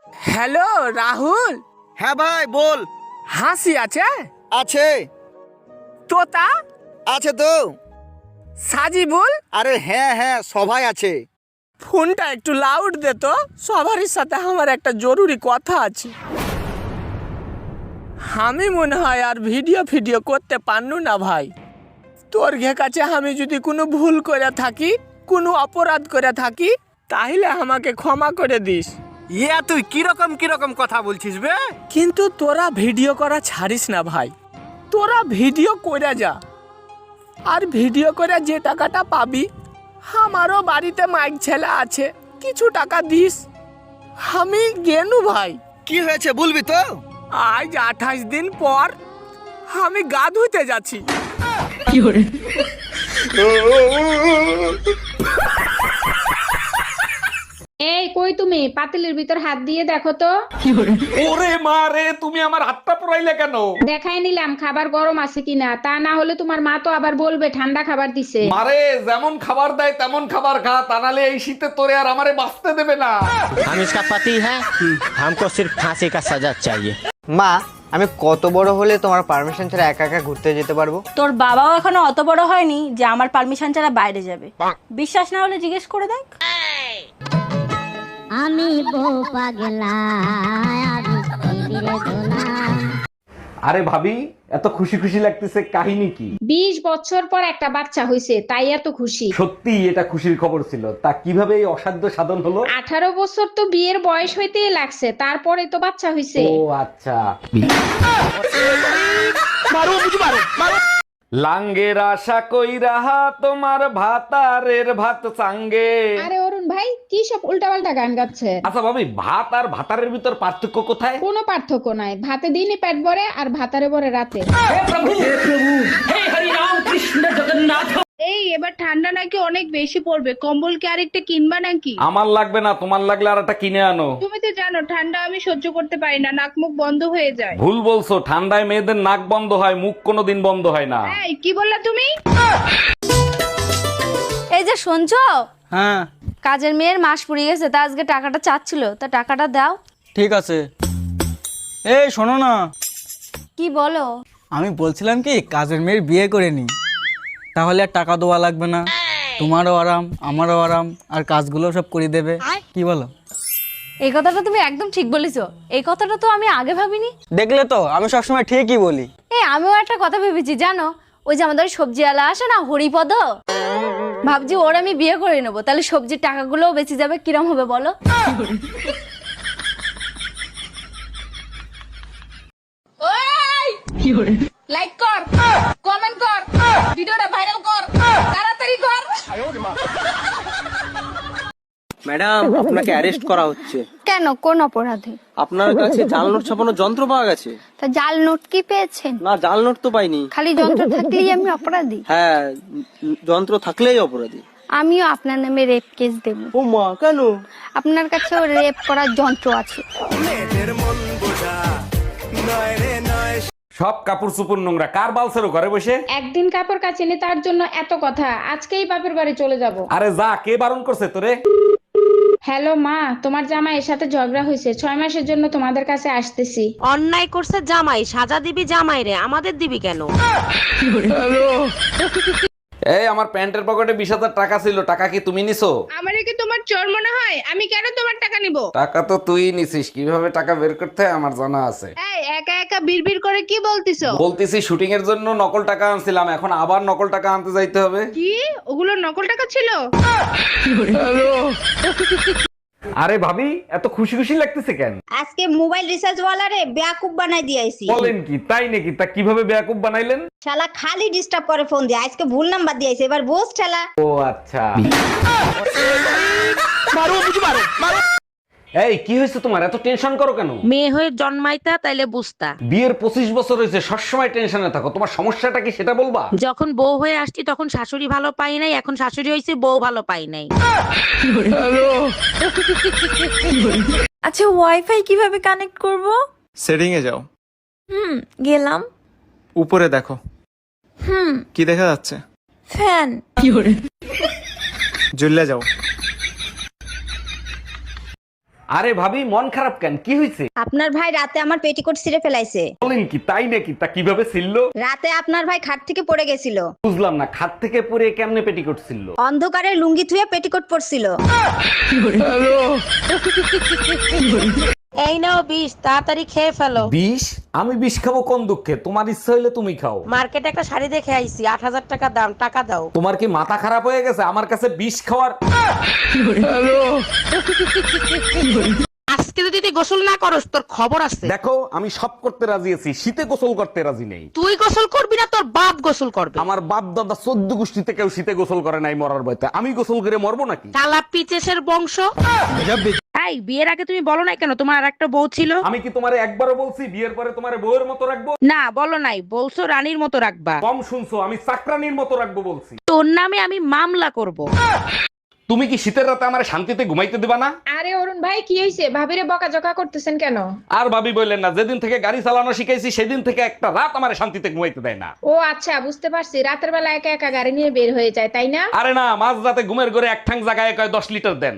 Hello Rahul. হ্যাঁ ভাই বল। হাসি আছে? আছে। তোতা আছে তো। সাজিবুল? আরে হ্যাঁ হ্যাঁ সবাই আছে। ফোনটা একটু লাউড দে তো, সবারই সাথে আমার একটা জরুরি কথা আছে। আমি মনে হয় আর ভিডিও করতে পারনু না ভাই। তোর কাছে আমি যদি কোনো ভুল করে থাকি, কোনো অপরাধ করে থাকি, তাহলে আমাকে ক্ষমা করে দিস। ইয়া তুই কিরকম কথা বলছিস বে? কিন্তু তোরা ভিডিও করা ছাড়িস না ভাই, তোরা ভিডিও করে যা, আর ভিডিও করে যে টাকাটা পাবি, আমারও বাড়িতে মাইক ছেলে আছে, কিছু টাকা দিস। আমি গেনু ভাই। কি হয়েছে বলবি তো? আজ 28 দিন পর আমি গা ধুতে যাচ্ছি। এই কই তুমি পাতিলের ভিতর হাত দিয়ে দেখো তো। ওরে মা রে, তুমি আমার হাতটা পুরাইলে কেন? দেখাই নিলাম খাবার গরম আছে কিনা, তা না হলে তোমার মা তো আবার বলবে ঠান্ডা খাবার দিছে। মারে যেমন খাবার দেয় তেমন খাবার খা, তা নাহলে এই শীতে তোরে আর আমারে বাঁচতে দেবে না। हम इसका पति है, हमको सिर्फ फांसी का सजा चाहिए। মা, আমি কত বড় হলে তোমার পারমিশন ছাড়া একা একা ঘুরতে যেতে পারবো? তোর বাবাও এখনো অত বড় হয়নি যে আমার পারমিশন ছাড়া বাইরে যাবে। বিশ্বাস না হলে জিজ্ঞেস করে দেখ। আমি বউ পাগলা আরে ভাবি, এত খুশি খুশি লাগতেছে, কাহিনী কি? 20 বছর পর একটা বাচ্চা হইছে, তাই এত খুশি। সত্যি এটা খুশির খবর ছিল। তা কিভাবে এই অসাধ্য সাধন হলো? 18 বছর তো বিয়ের বয়স হইতেই লাগছে, তারপরে তো বাচ্চা হইছে। ও আচ্ছা। লাঙ্গের আশা কইরা তোমার ভাতারের ভাত চাঙ্গে। আরে অরুণ ভাই, কি সব উল্টাপাল্টা গান গাচ্ছে? আচ্ছা ভাবি, ভাত আর ভাতারের ভিতর পার্থক্য কোথায়? কোনো পার্থক্য নাই, ভাতে দিনে পেট ভরে আর ভাতারে ভরে রাতে। এই এবার ঠান্ডা নাকি অনেক বেশি পড়বে, কম্বল কি আরেকটা কিনবা নাকি? আমার লাগবে না, তোমার লাগলে আর একটা কিনে আনো। তুমি তো জানো ঠান্ডা আমি সহ্য করতে পারি না, নাক মুখ বন্ধ হয়ে যায়। ভুল বলছো, ঠান্ডায় মেয়েদের নাক বন্ধ হয়, মুখ কোনোদিন বন্ধ হয় না। এই কি বললা তুমি? এই যে শুনছো, হ্যাঁ কাজের মেয়ের মাস পুড়িয়ে গেছে, তা আজকে টাকাটা চাচ্ছিল, তা টাকাটা দাও। ঠিক আছে। এই শোনো না, কি বলো? আমি বলছিলাম কি কাজের মেয়ের বিয়ে করে নি, তাহলে আর টাকা দেওয়া লাগবে না, তোমারও আরাম আমারও আরাম, আর কাজগুলো সব করে দেবে। কি বলো? এই কথাটা তুমি একদম ঠিক বলেছো, এই কথাটা তো আমি আগে ভাবিনি। দেখলে তো আমি সবসময় ঠিকই বলি। আমিও একটা কথা ভেবেছি জানো, ওই যে আমাদের সবজিওয়ালা আসে না হরিপদ, ভাবছি ওর আমি বিয়ে করে নেবো, তাহলে সবজির টাকাগুলোও বেঁচে যাবে। কিরম হবে বলো? লাইক কর, কমেন্ট কর, ভিডিওটা ভাইরাল কর, তাড়াতাড়ি কর। ম্যাডাম, আপনাকে অ্যারেস্ট করা হচ্ছে। কেন, কোন অপরাধে? আপনার কাছে জাল নোট ছাপানোর যন্ত্র পাওয়া গেছে। তা জাল নোট কি পেয়েছেন? না, জাল নোট তো পাইনি। খালি যন্ত্র থাকলেই আমি অপরাধী? হ্যাঁ, যন্ত্র থাকলেই অপরাধী। আমিও আপনার নামে রেপ কেস দেব। ও মা, কেন? আপনার কাছেও রেপ করার যন্ত্র আছে। সব কাপড় চুপুর নোংরা, কার বালছেরো ঘরে বসে? একদিন কাপড় কাচিনি তার জন্য এত কথা, আজকেই বাপের বাড়ি চলে যাব। আরে যা, কে বারণ করছে তোরে? হ্যালো মা, তোমার জামাইয়ের সাথে ঝগড়া হয়েছে, 6 মাসের জন্য তোমাদের কাছে আসতেছি। অন্যায় করছে জামাই, সাজা দিবি জামাই রে, আমাদের দিবি কেন? এই আমার প্যান্টের পকেটে 20,000 টাকা ছিল, টাকা কি তুমি নিছো? আমারে কি তোমার চোর মনে হয়? আমি কেন তোমার টাকা নিব? টাকা তো তুই নিছিস, কিভাবে টাকা বের করতে হয় আমার জানা আছে। এই একা একা বিড়বিড় করে কি বলতিছো? বলতেছি শুটিং এর জন্য নকল টাকা আনছিলাম, এখন আবার নকল টাকা আনতে যাইতে হবে। কি ওগুলো নকল টাকা ছিল? আরে ভাবি, এত খুশি খুশি লাগতেছে কেন? আজকে মোবাইল রিচার্জ ওয়ালারে বেয়াকুব বানাই দিয়েছি। বলেন কি, তাই নাকি? তা কিভাবে বেয়াকুব বানাইলেন? শালা খালি ডিস্টার্ব করে ফোন দিয়ে, আজকে ভুল নাম্বার দিয়েছে, এবার বোস ঠেলা। ও আচ্ছা। এই কি হয়েছে তোমার, এত টেনশন করো কেন? মেয়ে হয়ে জন্মাইতা তাইলে বুঝতা। বিয়ের 25 বছর হয়েছে, সবসময় টেনশনে থাকো, তোমার সমস্যাটা কি সেটা বলবা? যখন বউ হয়ে আসছি তখন শাশুড়ি ভালো পাই নাই, এখন শাশুড়ি হয়েছে বউ ভালো পাই নাই। আচ্ছা, ওয়াইফাই কিভাবে কানেক্ট করব? সেটিং এ যাও। গেলাম। উপরে দেখো। কি দেখা যাচ্ছে? ফ্যান। জ্বলে যাও। আরে ভাবি মন খারাপ কেন, কি হয়েছে? আপনার ভাই রাতে আমার পেটিকোট ছিঁড়ে ফেলাইছে। বলেন কি, তাই নাকি? তা কিভাবে ছিল? রাতে আপনার ভাই খাট থেকে পড়ে গেছিল, বুঝলাম না, খাট থেকে পরে কেমনে পেটিকোট ছিল? অন্ধকারে লুঙ্গি থুয়ে পেটিকোট পরছিল। এই নাও বিষ, তাড়াতাড়ি খেয়ে ফেলো। বিষ? আমি বিষ খাবো কোন দুঃখে? তোমার ইচ্ছা হইলে তুমি খাও। মার্কেটে একটা শাড়ি দেখে আইছি, 8,000 টাকা দাম, টাকা দাও। তোমার কি মাথা খারাপ হয়ে গেছে আমার কাছে বিষ খাওয়ার? আজকে যদি তুই গোসল না করস তোর খবর আছে। দেখো, আমি সব করতে রাজি আছি, শীতে গোসল করতে রাজি নেই। তুই গোসল করবি না, তোর বাপ গোসল করবে। আমার বাপ দাদা 14 গোষ্ঠীতে কেউ শীতে গোসল করে নাই মরার ভয়তে, আমি গোসল করে মরবো নাকি? শালা পিচেসের বংশ। এই বিয়ের আগে তুমি বলো নাই কেন তোমার আর একটা বউ ছিল? আমি কি তোমারে একবারও বলছি বিয়ের পরে তোমারে বউয়ের মতো রাখবো? না বলো নাই, বলছো রানীর মতো রাখবা। কম শুনছো, আমি চাকরানির মতো রাখবো বলছি। তোর নামে আমি মামলা করব। তুমি কি শীতের রাতে আমার শান্তিতে ঘুমাইতে দিবা না? আরে অরুণ ভাই কি হয়েছে, ভাবিরে বকাঝকা করতেছেন কেন? আর ভাবি বললেন না, যেদিন থেকে গাড়ি চালানো শিখাইছি সেদিন থেকে একটা রাত আমার শান্তিতে ঘুমাইতে দেয় না। ও আচ্ছা, বুঝতে পারছি, রাতের বেলা একা একা গাড়ি নিয়ে বের হয়ে যায় তাই না? আরে না, মাঝ রাতে ঘুমের ঘরে এক ঠাং জায়গায় কয় 10 লিটার দেন।